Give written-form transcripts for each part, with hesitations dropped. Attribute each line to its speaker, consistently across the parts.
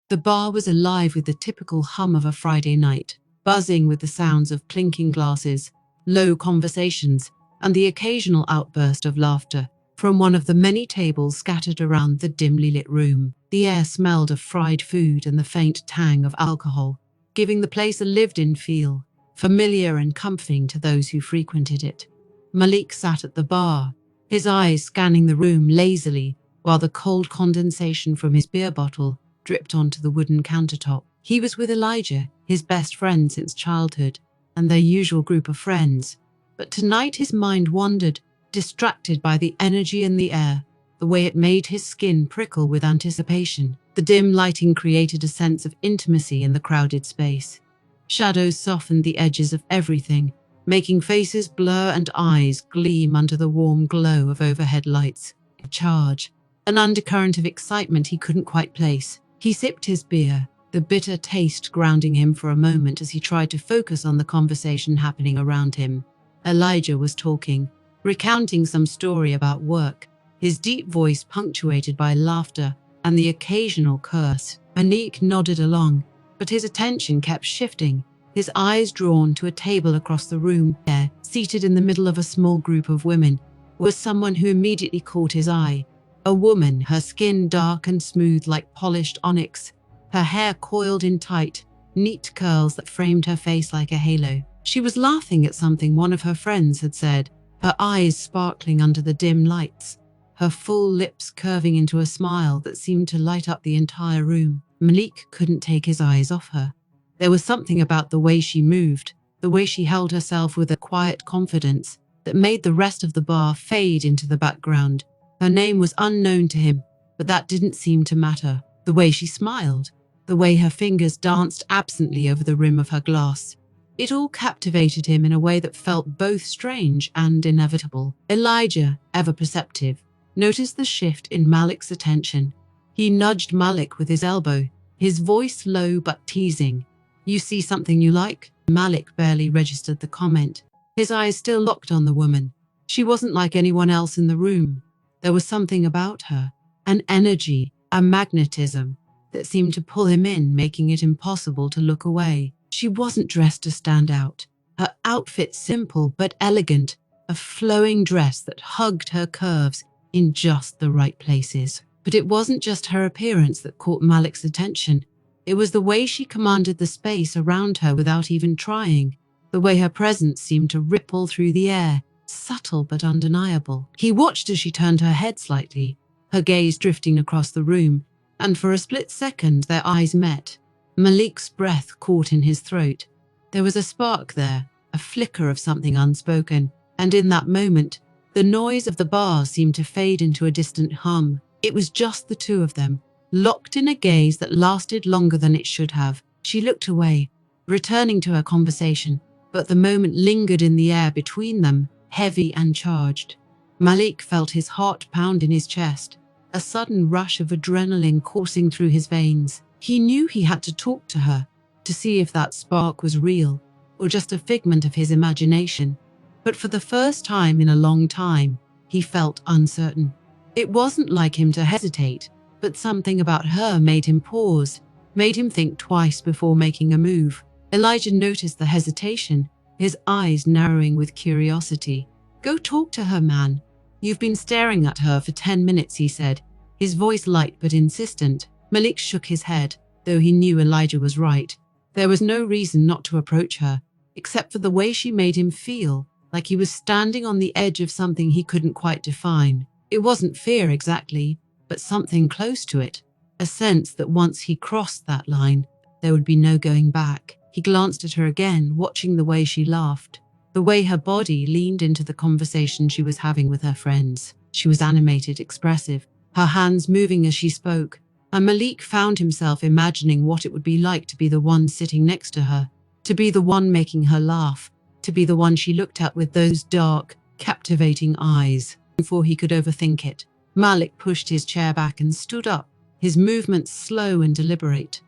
Speaker 1: The bar was alive with the typical hum of a Friday night, buzzing with the sounds of clinking glasses, low conversations, and the occasional outburst of laughter from one of the many tables scattered around the dimly lit room. The air smelled of fried food and the faint tang of alcohol, giving the place a lived-in feel, familiar and comforting to those who frequented it. Malik sat at the bar, his eyes scanning the room lazily, while the cold condensation from his beer bottle dripped onto the wooden countertop. He was with Elijah, his best friend since childhood, and their usual group of friends. But tonight his mind wandered, distracted by the energy in the air, the way it made his skin prickle with anticipation. The dim lighting created a sense of intimacy in the crowded space. Shadows softened the edges of everything, making faces blur and eyes gleam under the warm glow of overhead lights. A charge, an undercurrent of excitement he couldn't quite place. He sipped his beer, the bitter taste grounding him for a moment as he tried to focus on the conversation happening around him. Elijah was talking, recounting some story about work, his deep voice punctuated by laughter and the occasional curse. Malik nodded along, but his attention kept shifting, his eyes drawn to a table across the room. There, seated in the middle of a small group of women, was someone who immediately caught his eye. A woman, her skin dark and smooth like polished onyx, her hair coiled in tight, neat curls that framed her face like a halo. She was laughing at something one of her friends had said, her eyes sparkling under the dim lights, her full lips curving into a smile that seemed to light up the entire room. Malik couldn't take his eyes off her. There was something about the way she moved, the way she held herself with a quiet confidence that made the rest of the bar fade into the background. Her name was unknown to him, but that didn't seem to matter. The way she smiled, the way her fingers danced absently over the rim of her glass, it all captivated him in a way that felt both strange and inevitable. Elijah, ever perceptive, noticed the shift in Malik's attention. He nudged Malik with his elbow, his voice low but teasing. "You see something you like?" Malik barely registered the comment, his eyes still locked on the woman. She wasn't like anyone else in the room. There was something about her, an energy, a magnetism, that seemed to pull him in, making it impossible to look away. She wasn't dressed to stand out. Her outfit simple but elegant, a flowing dress that hugged her curves in just the right places. But it wasn't just her appearance that caught Malik's attention. It was the way she commanded the space around her without even trying, the way her presence seemed to ripple through the air, subtle but undeniable. He watched as she turned her head slightly, her gaze drifting across the room, and for a split second their eyes met. Malik's breath caught in his throat. There was a spark there, a flicker of something unspoken, and in that moment, the noise of the bar seemed to fade into a distant hum. It was just the two of them, locked in a gaze that lasted longer than it should have. She looked away, returning to her conversation, but the moment lingered in the air between them, heavy and charged. Malik felt his heart pound in his chest, a sudden rush of adrenaline coursing through his veins. He knew he had to talk to her, to see if that spark was real, or just a figment of his imagination. But for the first time in a long time, he felt uncertain. It wasn't like him to hesitate, but something about her made him pause, made him think twice before making a move. Elijah noticed the hesitation, his eyes narrowing with curiosity. "Go talk to her, man. You've been staring at her for 10 minutes, he said, his voice light but insistent. Malik shook his head, though he knew Elijah was right. There was no reason not to approach her, except for the way she made him feel, like he was standing on the edge of something he couldn't quite define. It wasn't fear exactly, but something close to it, a sense that once he crossed that line, there would be no going back. He glanced at her again, watching the way she laughed, the way her body leaned into the conversation she was having with her friends. She was animated, expressive, her hands moving as she spoke, and Malik found himself imagining what it would be like to be the one sitting next to her, to be the one making her laugh, to be the one she looked at with those dark, captivating eyes. Before he could overthink it, Malik pushed his chair back and stood up, his movements slow and deliberate.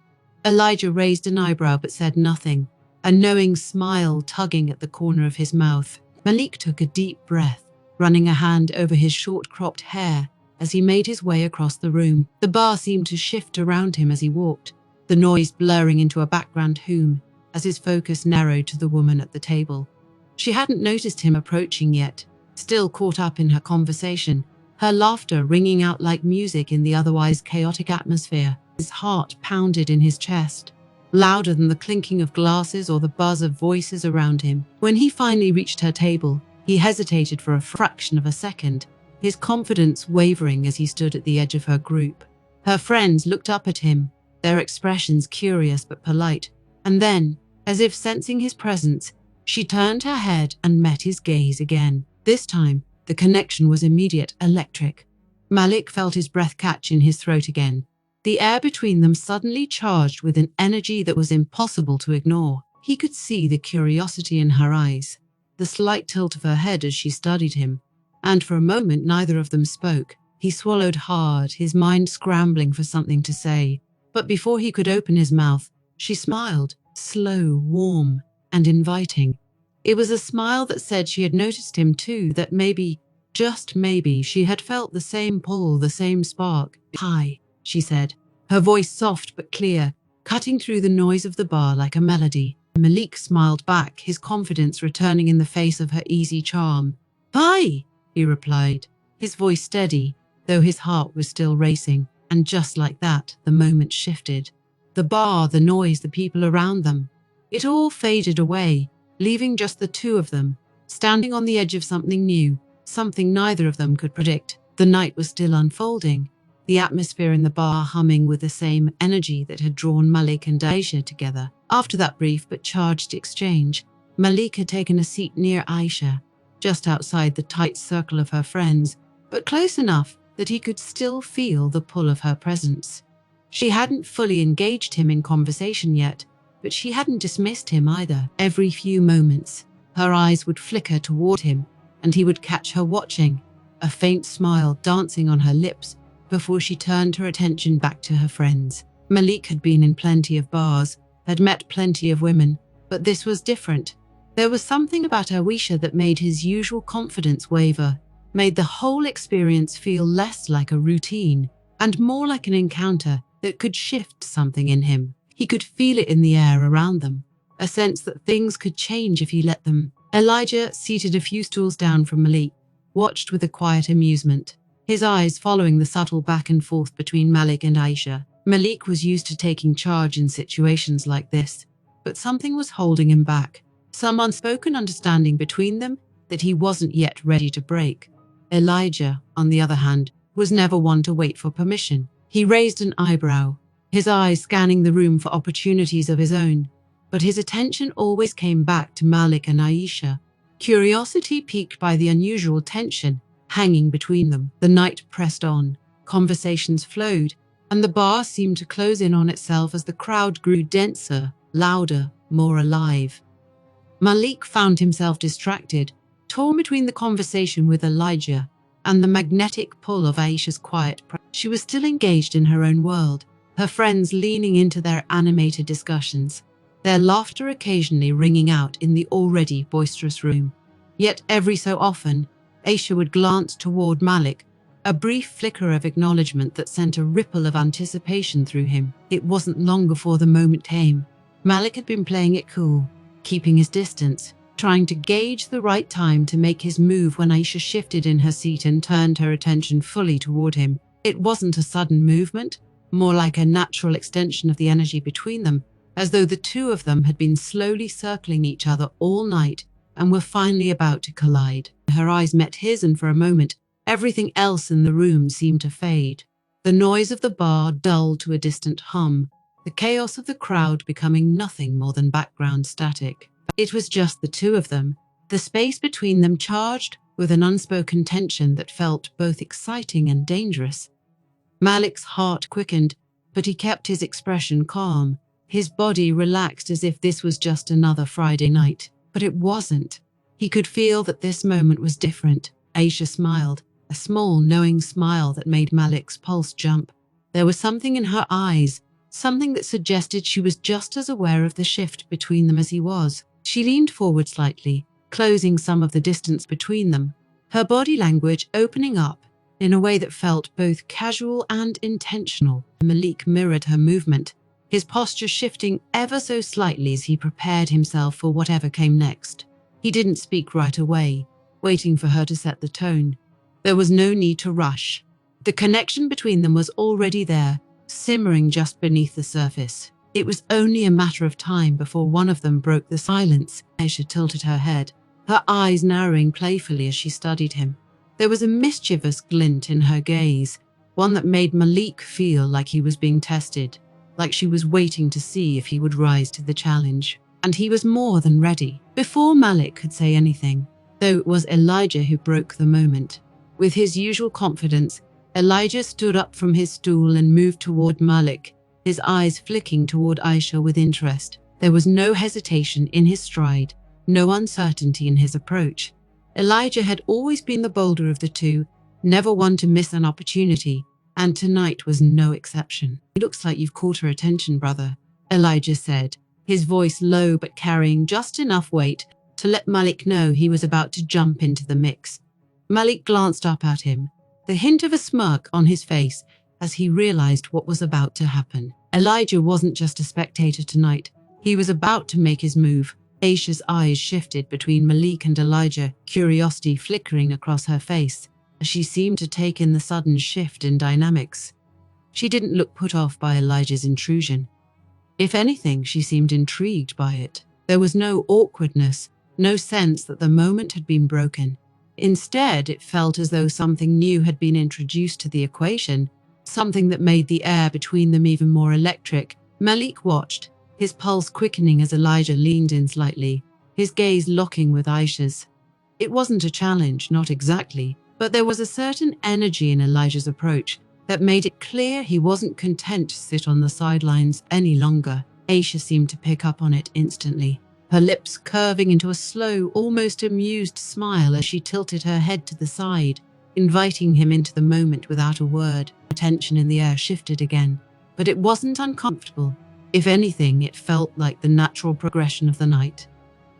Speaker 1: Elijah raised an eyebrow but said nothing, a knowing smile tugging at the corner of his mouth. Malik took a deep breath, running a hand over his short-cropped hair as he made his way across the room. The bar seemed to shift around him as he walked, the noise blurring into a background hum as his focus narrowed to the woman at the table. She hadn't noticed him approaching yet, still caught up in her conversation, her laughter ringing out like music in the otherwise chaotic atmosphere. His heart pounded in his chest, louder than the clinking of glasses or the buzz of voices around him. When he finally reached her table, he hesitated for a fraction of a second, his confidence wavering as he stood at the edge of her group. Her friends looked up at him, their expressions curious but polite, and then, as if sensing his presence, she turned her head and met his gaze again. This time, the connection was immediate, electric. Malik felt his breath catch in his throat again, the air between them suddenly charged with an energy that was impossible to ignore. He could see the curiosity in her eyes, the slight tilt of her head as she studied him, and for a moment neither of them spoke. He swallowed hard, his mind scrambling for something to say. But before he could open his mouth, she smiled, slow, warm, and inviting. It was a smile that said she had noticed him too, that maybe, just maybe, she had felt the same pull, the same spark. "Hi," she said, her voice soft but clear, cutting through the noise of the bar like a melody. Malik smiled back, his confidence returning in the face of her easy charm. "Hi," he replied, his voice steady, though his heart was still racing. And just like that, the moment shifted. The bar, the noise, the people around them. It all faded away, leaving just the two of them, standing on the edge of something new, something neither of them could predict. The night was still unfolding, the atmosphere in the bar humming with the same energy that had drawn Malik and Aisha together. After that brief but charged exchange, Malik had taken a seat near Aisha, just outside the tight circle of her friends, but close enough that he could still feel the pull of her presence. She hadn't fully engaged him in conversation yet, but she hadn't dismissed him either. Every few moments, her eyes would flicker toward him, and he would catch her watching, a faint smile dancing on her lips before she turned her attention back to her friends. Malik had been in plenty of bars, had met plenty of women, but this was different. There was something about Aisha that made his usual confidence waver, made the whole experience feel less like a routine and more like an encounter that could shift something in him. He could feel it in the air around them, a sense that things could change if he let them. Elijah, seated a few stools down from Malik, watched with a quiet amusement, his eyes following the subtle back and forth between Malik and Aisha. Malik was used to taking charge in situations like this, but something was holding him back, some unspoken understanding between them that he wasn't yet ready to break. Elijah, on the other hand, was never one to wait for permission. He raised an eyebrow, his eyes scanning the room for opportunities of his own, but his attention always came back to Malik and Aisha, curiosity piqued by the unusual tension hanging between them. The night pressed on, conversations flowed, and the bar seemed to close in on itself as the crowd grew denser, louder, more alive. Malik found himself distracted, torn between the conversation with Elijah and the magnetic pull of Aisha's quiet presence. She was still engaged in her own world, her friends leaning into their animated discussions, their laughter occasionally ringing out in the already boisterous room. Yet every so often, Aisha would glance toward Malik, a brief flicker of acknowledgement that sent a ripple of anticipation through him. It wasn't long before the moment came. Malik had been playing it cool, keeping his distance, trying to gauge the right time to make his move when Aisha shifted in her seat and turned her attention fully toward him. It wasn't a sudden movement, more like a natural extension of the energy between them, as though the two of them had been slowly circling each other all night and were finally about to collide. Her eyes met his, and for a moment, everything else in the room seemed to fade. The noise of the bar dulled to a distant hum, the chaos of the crowd becoming nothing more than background static. It was just the two of them, the space between them charged with an unspoken tension that felt both exciting and dangerous. Malik's heart quickened, but he kept his expression calm, his body relaxed as if this was just another Friday night. But it wasn't. He could feel that this moment was different. Aisha smiled, a small, knowing smile that made Malik's pulse jump. There was something in her eyes, something that suggested she was just as aware of the shift between them as he was. She leaned forward slightly, closing some of the distance between them, her body language opening up in a way that felt both casual and intentional. Malik mirrored her movement, his posture shifting ever so slightly as he prepared himself for whatever came next. He didn't speak right away, waiting for her to set the tone. There was no need to rush. The connection between them was already there, simmering just beneath the surface. It was only a matter of time before one of them broke the silence. Aisha tilted her head, her eyes narrowing playfully as she studied him. There was a mischievous glint in her gaze, one that made Malik feel like he was being tested, like she was waiting to see if he would rise to the challenge. And he was more than ready. Before Malik could say anything, though it was Elijah who broke the moment. With his usual confidence, Elijah stood up from his stool and moved toward Malik, his eyes flicking toward Aisha with interest. There was no hesitation in his stride, no uncertainty in his approach. Elijah had always been the bolder of the two, never one to miss an opportunity, and tonight was no exception. "It looks like you've caught her attention, brother," Elijah said, his voice low but carrying just enough weight to let Malik know he was about to jump into the mix. Malik glanced up at him, the hint of a smirk on his face as he realized what was about to happen. Elijah wasn't just a spectator tonight. He was about to make his move. Aisha's eyes shifted between Malik and Elijah, curiosity flickering across her face as she seemed to take in the sudden shift in dynamics. She didn't look put off by Elijah's intrusion. If anything, she seemed intrigued by it. There was no awkwardness, no sense that the moment had been broken. Instead, it felt as though something new had been introduced to the equation, something that made the air between them even more electric. Malik watched, his pulse quickening as Elijah leaned in slightly, his gaze locking with Aisha's. It wasn't a challenge, not exactly, but there was a certain energy in Elijah's approach that made it clear he wasn't content to sit on the sidelines any longer. Aisha seemed to pick up on it instantly, her lips curving into a slow, almost amused smile as she tilted her head to the side, inviting him into the moment without a word. The tension in the air shifted again, but it wasn't uncomfortable. If anything, it felt like the natural progression of the night.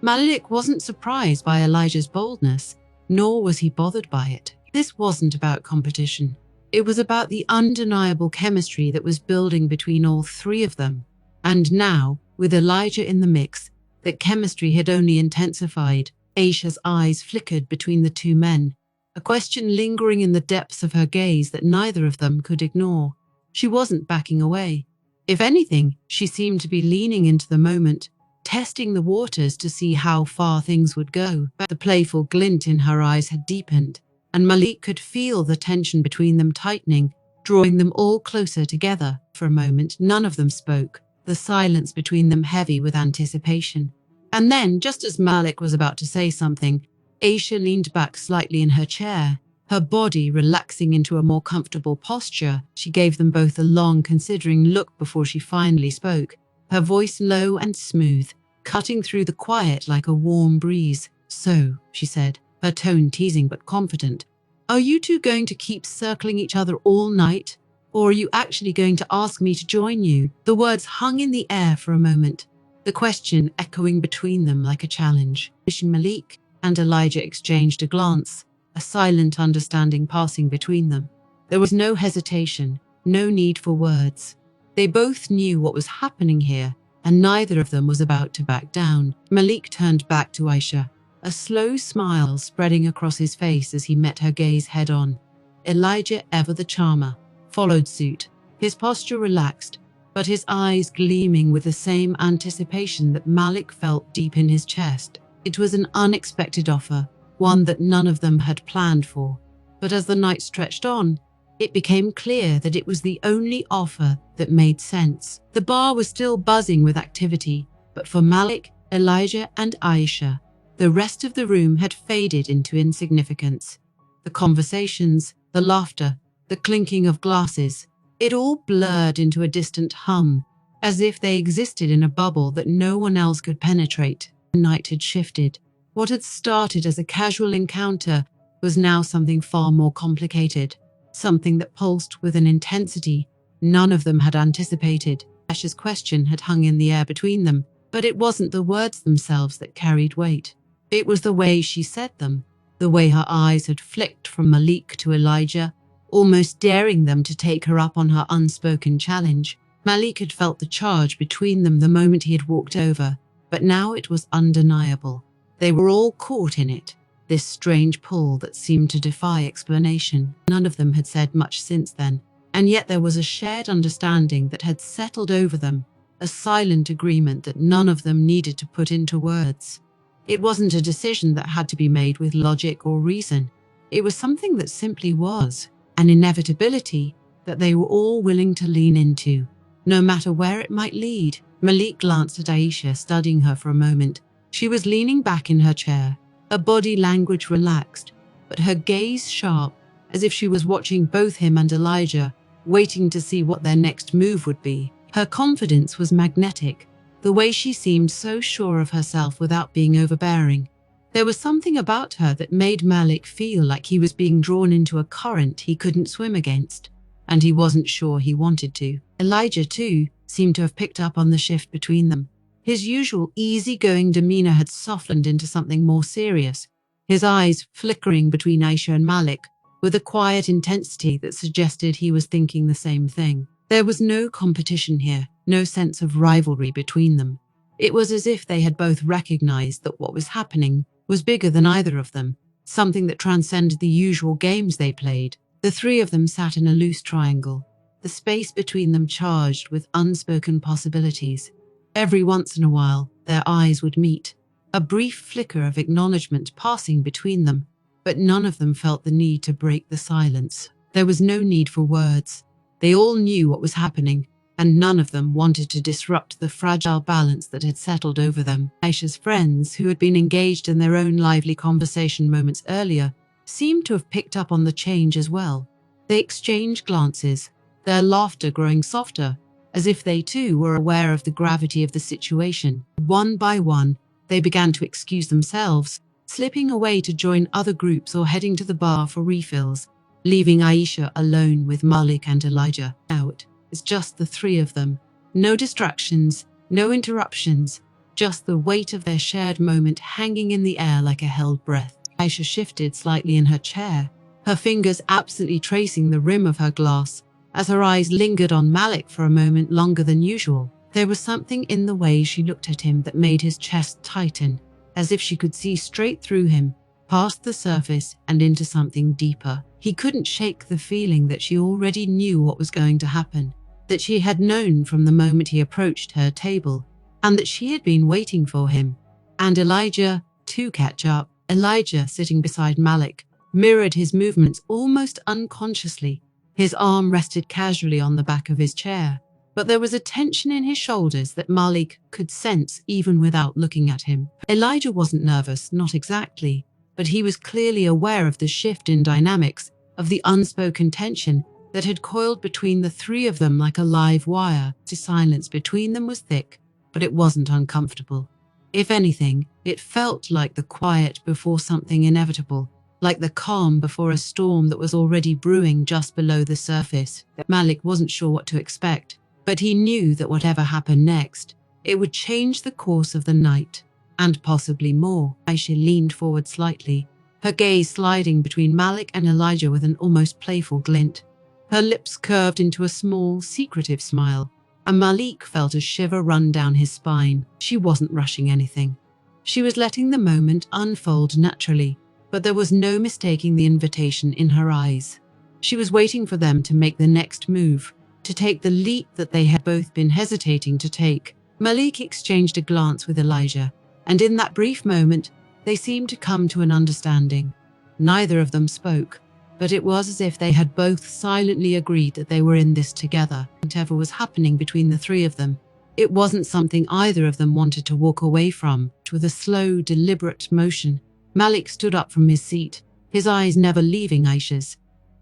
Speaker 1: Malik wasn't surprised by Elijah's boldness, nor was he bothered by it. This wasn't about competition. It was about the undeniable chemistry that was building between all three of them. And now, with Elijah in the mix, that chemistry had only intensified. Aisha's eyes flickered between the two men, a question lingering in the depths of her gaze that neither of them could ignore. She wasn't backing away. If anything, she seemed to be leaning into the moment, testing the waters to see how far things would go. But the playful glint in her eyes had deepened, and Malik could feel the tension between them tightening, drawing them all closer together. For a moment, none of them spoke, the silence between them heavy with anticipation. And then, just as Malik was about to say something, Aisha leaned back slightly in her chair, her body relaxing into a more comfortable posture. She gave them both a long, considering look before she finally spoke, her voice low and smooth, cutting through the quiet like a warm breeze. "So," she said, her tone teasing but confident, "are you two going to keep circling each other all night? Or are you actually going to ask me to join you?" The words hung in the air for a moment, the question echoing between them like a challenge. Malik and Elijah exchanged a glance, a silent understanding passing between them. There was no hesitation, no need for words. They both knew what was happening here, and neither of them was about to back down. Malik turned back to Aisha, a slow smile spreading across his face as he met her gaze head-on. Elijah, ever the charmer, followed suit, his posture relaxed, but his eyes gleaming with the same anticipation that Malik felt deep in his chest. It was an unexpected offer, one that none of them had planned for. But as the night stretched on, it became clear that it was the only offer that made sense. The bar was still buzzing with activity, but for Malik, Elijah, and Aisha, the rest of the room had faded into insignificance. The conversations, the laughter, the clinking of glasses, it all blurred into a distant hum, as if they existed in a bubble that no one else could penetrate. The night had shifted. What had started as a casual encounter was now something far more complicated, something that pulsed with an intensity none of them had anticipated. Aisha's question had hung in the air between them, but it wasn't the words themselves that carried weight. It was the way she said them, the way her eyes had flicked from Malik to Elijah, almost daring them to take her up on her unspoken challenge. Malik had felt the charge between them the moment he had walked over, but now it was undeniable. They were all caught in it, this strange pull that seemed to defy explanation. None of them had said much since then, and yet there was a shared understanding that had settled over them, a silent agreement that none of them needed to put into words. It wasn't a decision that had to be made with logic or reason. It was something that simply was, an inevitability that they were all willing to lean into, no matter where it might lead. Malik glanced at Aisha, studying her for a moment. She was leaning back in her chair, her body language relaxed, but her gaze sharp, as if she was watching both him and Elijah, waiting to see what their next move would be. Her confidence was magnetic, the way she seemed so sure of herself without being overbearing. There was something about her that made Malik feel like he was being drawn into a current he couldn't swim against, and he wasn't sure he wanted to. Elijah, too, seemed to have picked up on the shift between them. His usual easygoing demeanor had softened into something more serious, his eyes flickering between Aisha and Malik with a quiet intensity that suggested he was thinking the same thing. There was no competition here, no sense of rivalry between them. It was as if they had both recognized that what was happening was bigger than either of them, something that transcended the usual games they played. The three of them sat in a loose triangle, the space between them charged with unspoken possibilities. Every once in a while, their eyes would meet, a brief flicker of acknowledgement passing between them, but none of them felt the need to break the silence. There was no need for words. They all knew what was happening, and none of them wanted to disrupt the fragile balance that had settled over them. Aisha's friends, who had been engaged in their own lively conversation moments earlier, seemed to have picked up on the change as well. They exchanged glances, their laughter growing softer, as if they too were aware of the gravity of the situation. One by one, they began to excuse themselves, slipping away to join other groups or heading to the bar for refills, leaving Aisha alone with Malik and Elijah. Out, it's just the three of them. No distractions, no interruptions, just the weight of their shared moment hanging in the air like a held breath. Aisha shifted slightly in her chair, her fingers absently tracing the rim of her glass, as her eyes lingered on Malik for a moment longer than usual. There was something in the way she looked at him that made his chest tighten, as if she could see straight through him, past the surface and into something deeper. He couldn't shake the feeling that she already knew what was going to happen, that she had known from the moment he approached her table, and that she had been waiting for him. And Elijah, to catch up. Elijah, sitting beside Malik, mirrored his movements almost unconsciously. His arm rested casually on the back of his chair, but there was a tension in his shoulders that Malik could sense even without looking at him. Elijah wasn't nervous, not exactly, but he was clearly aware of the shift in dynamics, of the unspoken tension that had coiled between the three of them like a live wire. The silence between them was thick, but it wasn't uncomfortable. If anything, it felt like the quiet before something inevitable, like the calm before a storm that was already brewing just below the surface. Malik wasn't sure what to expect, but he knew that whatever happened next, it would change the course of the night, and possibly more. Aisha leaned forward slightly, her gaze sliding between Malik and Elijah with an almost playful glint. Her lips curved into a small, secretive smile, and Malik felt a shiver run down his spine. She wasn't rushing anything. She was letting the moment unfold naturally, but there was no mistaking the invitation in her eyes. She was waiting for them to make the next move, to take the leap that they had both been hesitating to take. Malik exchanged a glance with Elijah, and in that brief moment, they seemed to come to an understanding. Neither of them spoke, but it was as if they had both silently agreed that they were in this together. Whatever was happening between the three of them, it wasn't something either of them wanted to walk away from. With a slow, deliberate motion, Malik stood up from his seat, his eyes never leaving Aisha's.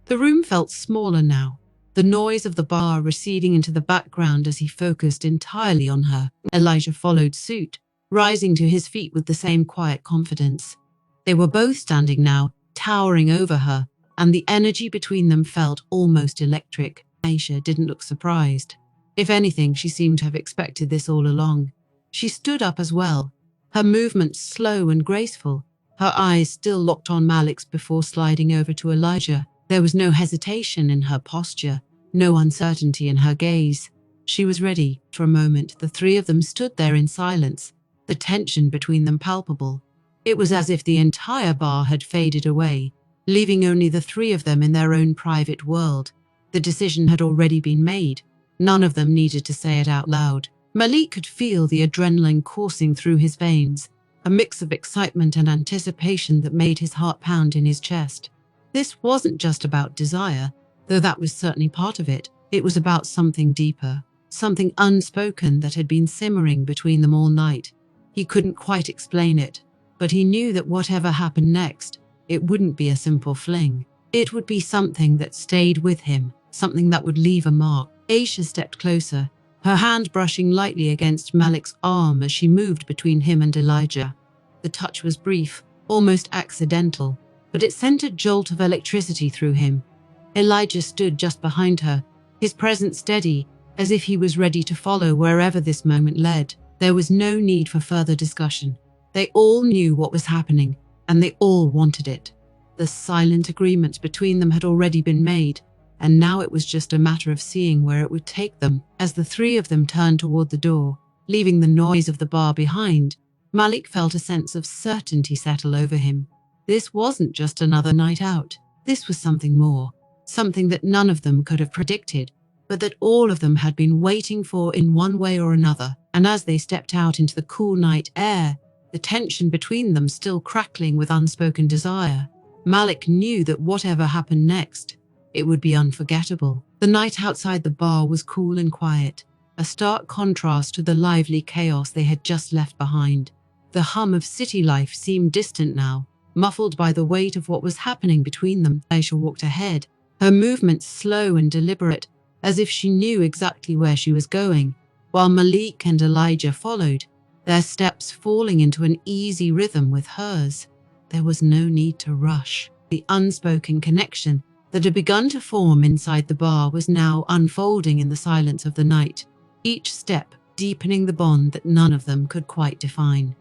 Speaker 1: The room felt smaller now, the noise of the bar receding into the background as he focused entirely on her. Elijah followed suit, rising to his feet with the same quiet confidence. They were both standing now, towering over her, and the energy between them felt almost electric. Aisha didn't look surprised. If anything, she seemed to have expected this all along. She stood up as well, her movements slow and graceful, her eyes still locked on Malik's before sliding over to Elijah. There was no hesitation in her posture, no uncertainty in her gaze. She was ready. For a moment, the three of them stood there in silence, the tension between them palpable. It was as if the entire bar had faded away, leaving only the three of them in their own private world. The decision had already been made. None of them needed to say it out loud. Malik could feel the adrenaline coursing through his veins, a mix of excitement and anticipation that made his heart pound in his chest. This wasn't just about desire, though that was certainly part of it. It was about something deeper, something unspoken that had been simmering between them all night. He couldn't quite explain it, but he knew that whatever happened next, it wouldn't be a simple fling. It would be something that stayed with him, something that would leave a mark. Aisha stepped closer, her hand brushing lightly against Malik's arm as she moved between him and Elijah. The touch was brief, almost accidental, but it sent a jolt of electricity through him. Elijah stood just behind her, his presence steady, as if he was ready to follow wherever this moment led. There was no need for further discussion. They all knew what was happening, and they all wanted it. The silent agreement between them had already been made, and now it was just a matter of seeing where it would take them. As the three of them turned toward the door, leaving the noise of the bar behind, Malik felt a sense of certainty settle over him. This wasn't just another night out. This was something more, something that none of them could have predicted, but that all of them had been waiting for in one way or another. And as they stepped out into the cool night air, the tension between them still crackling with unspoken desire, Malik knew that whatever happened next, it would be unforgettable. The night outside the bar was cool and quiet, a stark contrast to the lively chaos they had just left behind. The hum of city life seemed distant now, muffled by the weight of what was happening between them. Aisha walked ahead, her movements slow and deliberate, as if she knew exactly where she was going, while Malik and Elijah followed, their steps falling into an easy rhythm with hers. There was no need to rush. The unspoken connection that had begun to form inside the bar was now unfolding in the silence of the night, each step deepening the bond that none of them could quite define.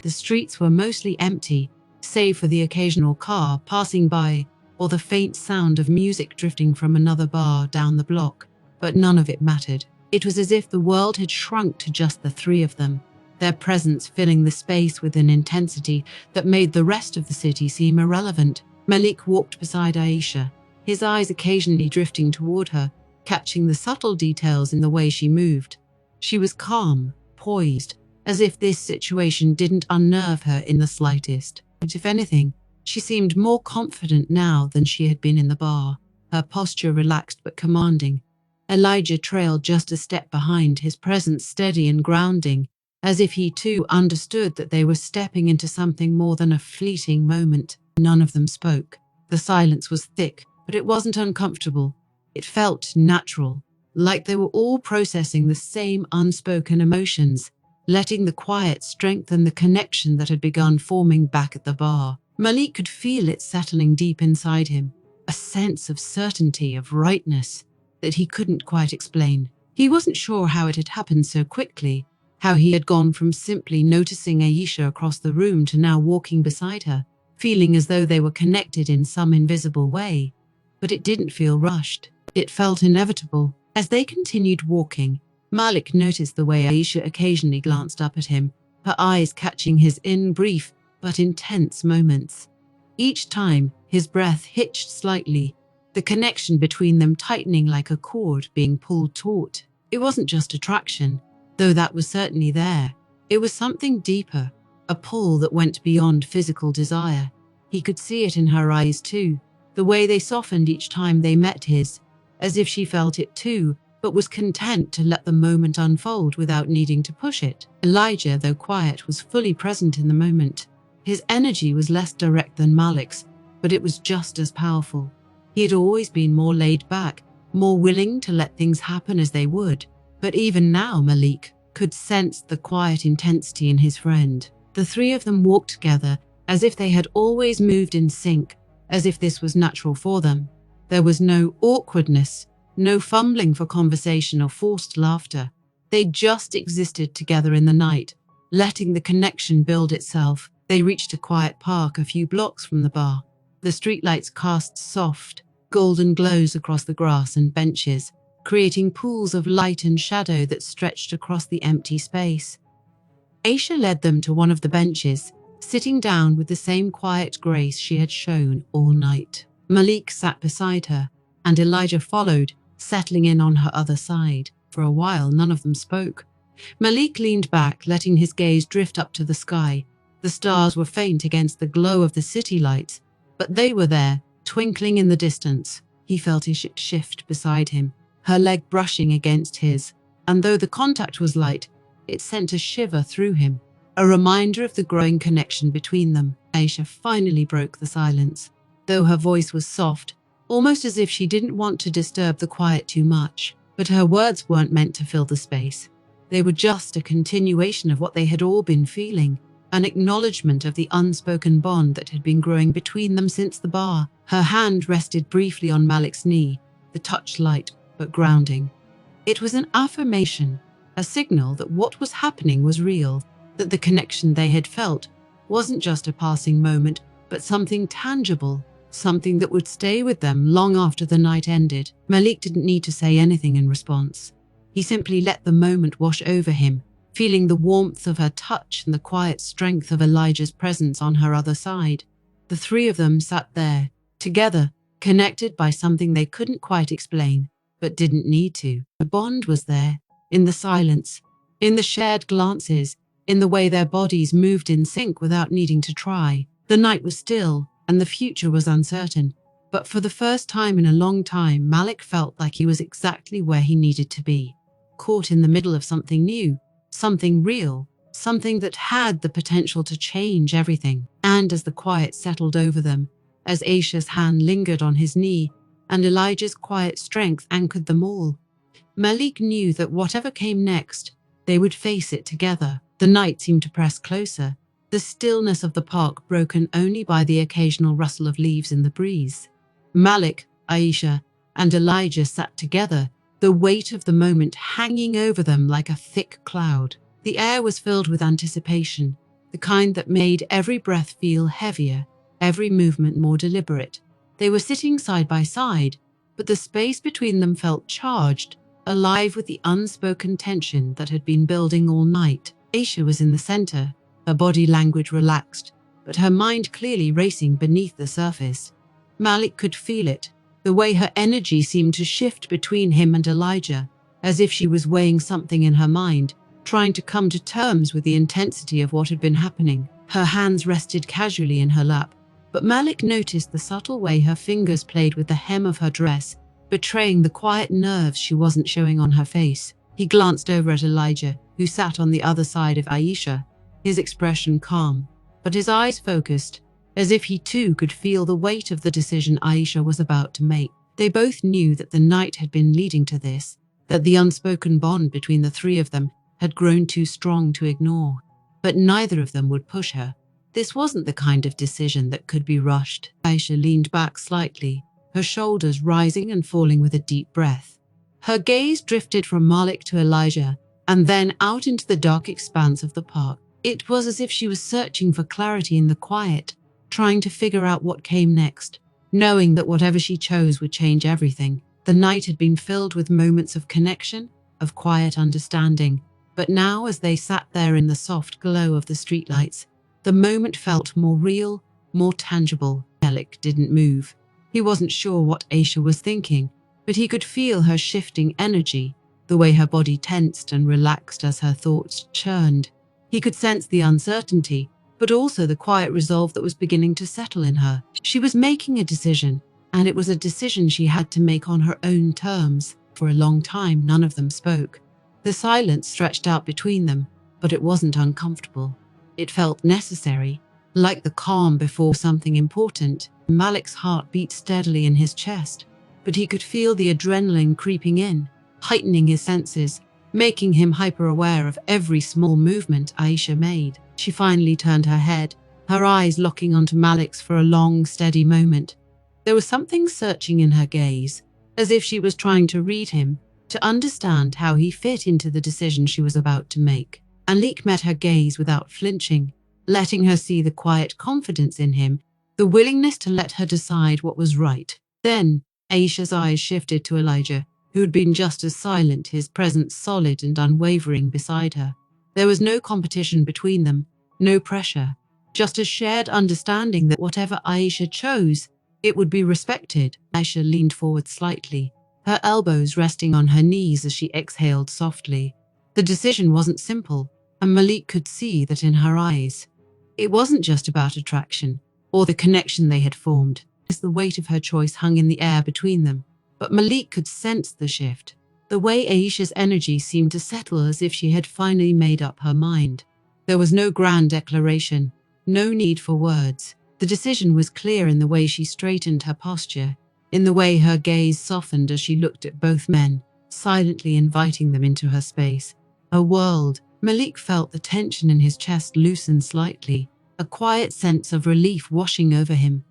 Speaker 1: The streets were mostly empty, save for the occasional car passing by or the faint sound of music drifting from another bar down the block, but none of it mattered. It was as if the world had shrunk to just the three of them, their presence filling the space with an intensity that made the rest of the city seem irrelevant. Malik walked beside Aisha, his eyes occasionally drifting toward her, catching the subtle details in the way she moved. She was calm, poised, as if this situation didn't unnerve her in the slightest. But if anything, she seemed more confident now than she had been in the bar, her posture relaxed but commanding. Elijah trailed just a step behind, his presence steady and grounding, as if he too understood that they were stepping into something more than a fleeting moment. None of them spoke. The silence was thick, but it wasn't uncomfortable. It felt natural, like they were all processing the same unspoken emotions, letting the quiet strengthen the connection that had begun forming back at the bar. Malik could feel it settling deep inside him, a sense of certainty, of rightness, that he couldn't quite explain. He wasn't sure how it had happened so quickly, how he had gone from simply noticing Aisha across the room to now walking beside her, feeling as though they were connected in some invisible way. But it didn't feel rushed. It felt inevitable. As they continued walking, Malik noticed the way Aisha occasionally glanced up at him, her eyes catching his in brief but intense moments. Each time, his breath hitched slightly, the connection between them tightening like a cord being pulled taut. It wasn't just attraction, though that was certainly there. It was something deeper, a pull that went beyond physical desire. He could see it in her eyes too, the way they softened each time they met his, as if she felt it too, but was content to let the moment unfold without needing to push it. Elijah, though quiet, was fully present in the moment. His energy was less direct than Malik's, but it was just as powerful. He had always been more laid back, more willing to let things happen as they would. But even now Malik could sense the quiet intensity in his friend. The three of them walked together as if they had always moved in sync, as if this was natural for them. There was no awkwardness, no fumbling for conversation or forced laughter. They just existed together in the night, letting the connection build itself. They reached a quiet park a few blocks from the bar. The streetlights cast soft, golden glows across the grass and benches, creating pools of light and shadow that stretched across the empty space. Aisha led them to one of the benches, sitting down with the same quiet grace she had shown all night. Malik sat beside her, and Elijah followed, settling in on her other side. For a while, none of them spoke. Malik leaned back, letting his gaze drift up to the sky. The stars were faint against the glow of the city lights, but they were there, twinkling in the distance. He felt Aisha shift beside him, her leg brushing against his, and though the contact was light, it sent a shiver through him, a reminder of the growing connection between them. Aisha finally broke the silence, though her voice was soft, almost as if she didn't want to disturb the quiet too much. But her words weren't meant to fill the space. They were just a continuation of what they had all been feeling, an acknowledgement of the unspoken bond that had been growing between them since the bar. Her hand rested briefly on Malik's knee, the touch light but grounding. It was an affirmation, a signal that what was happening was real, that the connection they had felt wasn't just a passing moment, but something tangible, something that would stay with them long after the night ended. Malik didn't need to say anything in response. He simply let the moment wash over him, feeling the warmth of her touch and the quiet strength of Elijah's presence on her other side. The three of them sat there, together, connected by something they couldn't quite explain, but didn't need to. The bond was there, in the silence, in the shared glances, in the way their bodies moved in sync without needing to try. The night was still, and the future was uncertain, but for the first time in a long time, Malik felt like he was exactly where he needed to be, caught in the middle of something new, something real, something that had the potential to change everything. And as the quiet settled over them, as Aisha's hand lingered on his knee, and Elijah's quiet strength anchored them all, Malik knew that whatever came next, they would face it together. The night seemed to press closer, the stillness of the park broken only by the occasional rustle of leaves in the breeze. Malik, Aisha, and Elijah sat together, the weight of the moment hanging over them like a thick cloud. The air was filled with anticipation, the kind that made every breath feel heavier, every movement more deliberate. They were sitting side by side, but the space between them felt charged, alive with the unspoken tension that had been building all night. Aisha was in the center, her body language relaxed, but her mind clearly racing beneath the surface. Malik could feel it, the way her energy seemed to shift between him and Elijah, as if she was weighing something in her mind, trying to come to terms with the intensity of what had been happening. Her hands rested casually in her lap, but Malik noticed the subtle way her fingers played with the hem of her dress, betraying the quiet nerves she wasn't showing on her face. He glanced over at Elijah, who sat on the other side of Aisha, his expression calm, but his eyes focused, as if he too could feel the weight of the decision Aisha was about to make. They both knew that the night had been leading to this, that the unspoken bond between the three of them had grown too strong to ignore. But neither of them would push her. This wasn't the kind of decision that could be rushed. Aisha leaned back slightly, her shoulders rising and falling with a deep breath. Her gaze drifted from Malik to Elijah, and then out into the dark expanse of the park. It was as if she was searching for clarity in the quiet, trying to figure out what came next, knowing that whatever she chose would change everything. The night had been filled with moments of connection, of quiet understanding, but now as they sat there in the soft glow of the streetlights, the moment felt more real, more tangible. Malik didn't move. He wasn't sure what Aisha was thinking, but he could feel her shifting energy, the way her body tensed and relaxed as her thoughts churned. He could sense the uncertainty, but also the quiet resolve that was beginning to settle in her. She was making a decision, and it was a decision she had to make on her own terms. For a long time, none of them spoke. The silence stretched out between them, but it wasn't uncomfortable. It felt necessary, like the calm before something important. Malik's heart beat steadily in his chest, but he could feel the adrenaline creeping in, heightening his senses, making him hyper-aware of every small movement Aisha made. She finally turned her head, her eyes locking onto Malik's for a long, steady moment. There was something searching in her gaze, as if she was trying to read him, to understand how he fit into the decision she was about to make. Malik met her gaze without flinching, letting her see the quiet confidence in him, the willingness to let her decide what was right. Then, Aisha's eyes shifted to Elijah, who had been just as silent, his presence solid and unwavering beside her. There was no competition between them, no pressure, just a shared understanding that whatever Aisha chose, it would be respected. Aisha leaned forward slightly, her elbows resting on her knees as she exhaled softly. The decision wasn't simple, and Malik could see that in her eyes. It wasn't just about attraction, or the connection they had formed. The weight of her choice hung in the air between them, but Malik could sense the shift. The way Aisha's energy seemed to settle as if she had finally made up her mind. There was no grand declaration, no need for words. The decision was clear in the way she straightened her posture, in the way her gaze softened as she looked at both men, silently inviting them into her space, her world. Malik felt the tension in his chest loosen slightly, a quiet sense of relief washing over him.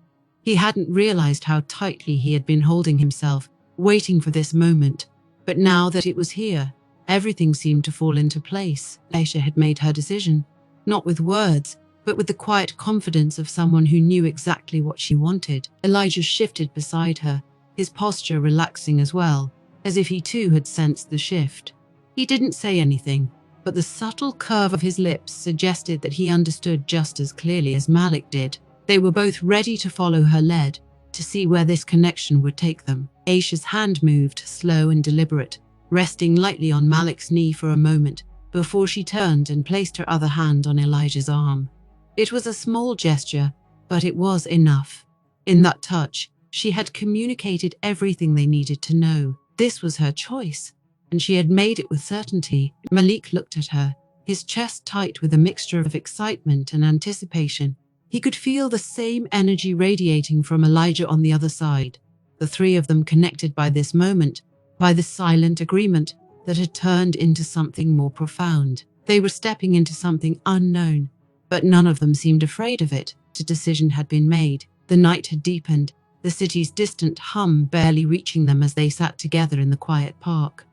Speaker 1: He hadn't realized how tightly he had been holding himself, waiting for this moment. But now that it was here, everything seemed to fall into place. Aisha had made her decision, not with words, but with the quiet confidence of someone who knew exactly what she wanted. Elijah shifted beside her, his posture relaxing as well, as if he too had sensed the shift. He didn't say anything, but the subtle curve of his lips suggested that he understood just as clearly as Malik did. They were both ready to follow her lead, to see where this connection would take them. Aisha's hand moved, slow and deliberate, resting lightly on Malik's knee for a moment, before she turned and placed her other hand on Elijah's arm. It was a small gesture, but it was enough. In that touch, she had communicated everything they needed to know. This was her choice, and she had made it with certainty. Malik looked at her, his chest tight with a mixture of excitement and anticipation. He could feel the same energy radiating from Elijah on the other side. The three of them connected by this moment, by the silent agreement that had turned into something more profound. They were stepping into something unknown, but none of them seemed afraid of it. The decision had been made. The night had deepened, the city's distant hum barely reaching them as they sat together in the quiet park.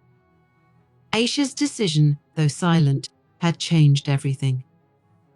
Speaker 1: Aisha's decision, though silent, had changed everything.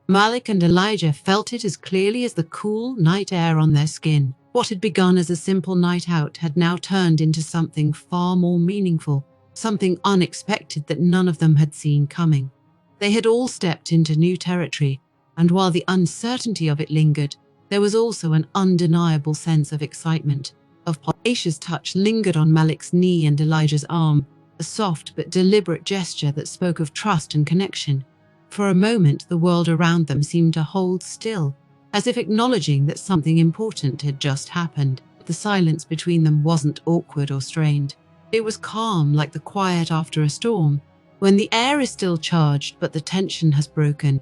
Speaker 1: Malik and Elijah felt it as clearly as the cool night air on their skin. What had begun as a simple night out had now turned into something far more meaningful, something unexpected that none of them had seen coming. They had all stepped into new territory, and while the uncertainty of it lingered, there was also an undeniable sense of excitement. Aisha's touch lingered on Malik's knee and Elijah's arm, a soft but deliberate gesture that spoke of trust and connection. For a moment, the world around them seemed to hold still, as if acknowledging that something important had just happened. The silence between them wasn't awkward or strained. It was calm, like the quiet after a storm, when the air is still charged but the tension has broken.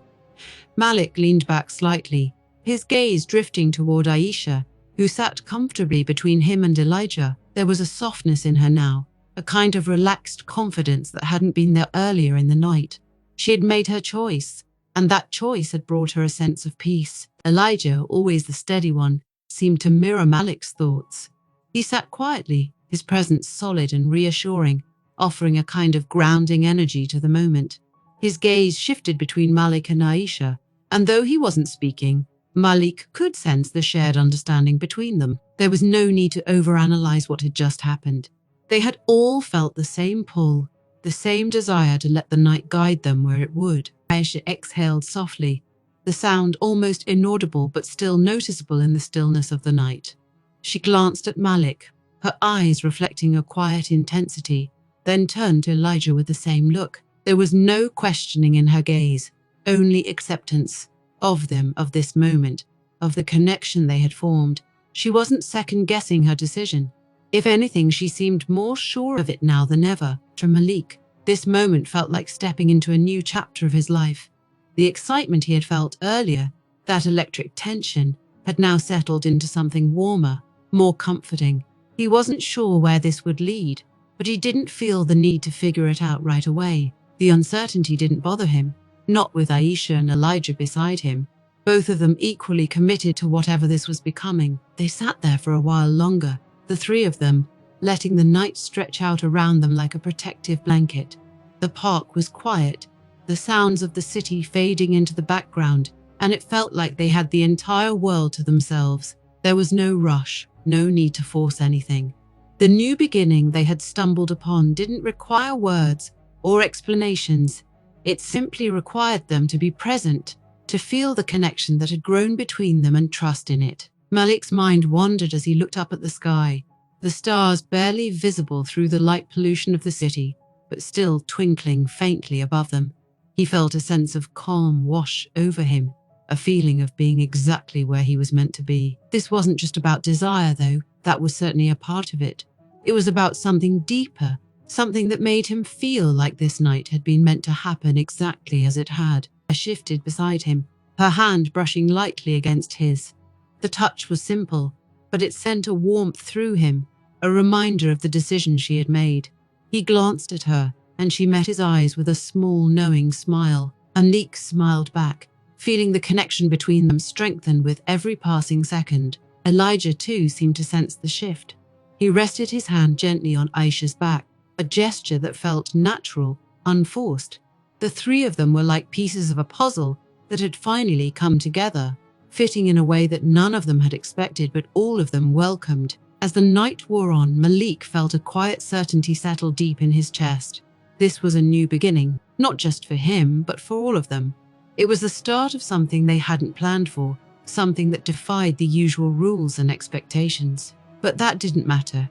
Speaker 1: Malik leaned back slightly, his gaze drifting toward Aisha, who sat comfortably between him and Elijah. There was a softness in her now, a kind of relaxed confidence that hadn't been there earlier in the night. She had made her choice, and that choice had brought her a sense of peace. Elijah, always the steady one, seemed to mirror Malik's thoughts. He sat quietly, his presence solid and reassuring, offering a kind of grounding energy to the moment. His gaze shifted between Malik and Aisha, and though he wasn't speaking, Malik could sense the shared understanding between them. There was no need to overanalyze what had just happened. They had all felt the same pull, the same desire to let the night guide them where it would. Aisha exhaled softly, the sound almost inaudible but still noticeable in the stillness of the night. She glanced at Malik, her eyes reflecting a quiet intensity, then turned to Elijah with the same look. There was no questioning in her gaze, only acceptance of them, of this moment, of the connection they had formed. She wasn't second-guessing her decision. If anything, she seemed more sure of it now than ever. For Malik, this moment felt like stepping into a new chapter of his life. The excitement he had felt earlier, that electric tension, had now settled into something warmer, more comforting. He wasn't sure where this would lead, but he didn't feel the need to figure it out right away. The uncertainty didn't bother him, not with Aisha and Elijah beside him, both of them equally committed to whatever this was becoming. They sat there for a while longer, the three of them, letting the night stretch out around them like a protective blanket. The park was quiet, the sounds of the city fading into the background, and it felt like they had the entire world to themselves. There was no rush, no need to force anything. The new beginning they had stumbled upon didn't require words or explanations. It simply required them to be present, to feel the connection that had grown between them and trust in it. Malik's mind wandered as he looked up at the sky, the stars barely visible through the light pollution of the city, but still twinkling faintly above them. He felt a sense of calm wash over him, a feeling of being exactly where he was meant to be. This wasn't just about desire, though. That was certainly a part of it. It was about something deeper, something that made him feel like this night had been meant to happen exactly as it had. She shifted beside him, her hand brushing lightly against his. The touch was simple, but it sent a warmth through him, a reminder of the decision she had made. He glanced at her, and she met his eyes with a small, knowing smile. Malik smiled back, feeling the connection between them strengthen with every passing second. Elijah, too, seemed to sense the shift. He rested his hand gently on Aisha's back, a gesture that felt natural, unforced. The three of them were like pieces of a puzzle that had finally come together, fitting in a way that none of them had expected, but all of them welcomed. As the night wore on, Malik felt a quiet certainty settle deep in his chest. This was a new beginning, not just for him, but for all of them. It was the start of something they hadn't planned for, something that defied the usual rules and expectations. But that didn't matter.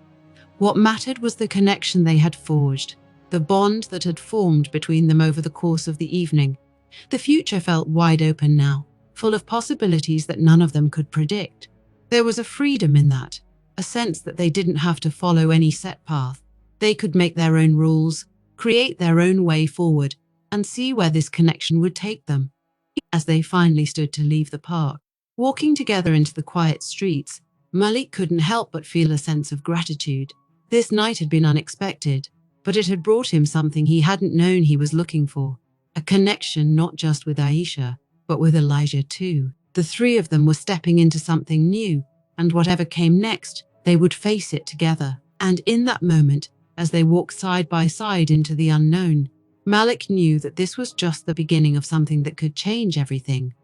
Speaker 1: What mattered was the connection they had forged, the bond that had formed between them over the course of the evening. The future felt wide open now, full of possibilities that none of them could predict. There was a freedom in that, a sense that they didn't have to follow any set path. They could make their own rules, create their own way forward, and see where this connection would take them. As they finally stood to leave the park, walking together into the quiet streets, Malik couldn't help but feel a sense of gratitude. This night had been unexpected, but it had brought him something he hadn't known he was looking for. A connection not just with Aisha, but with Elijah too. The three of them were stepping into something new, and whatever came next, they would face it together. And in that moment, as they walked side by side into the unknown, Malik knew that this was just the beginning of something that could change everything.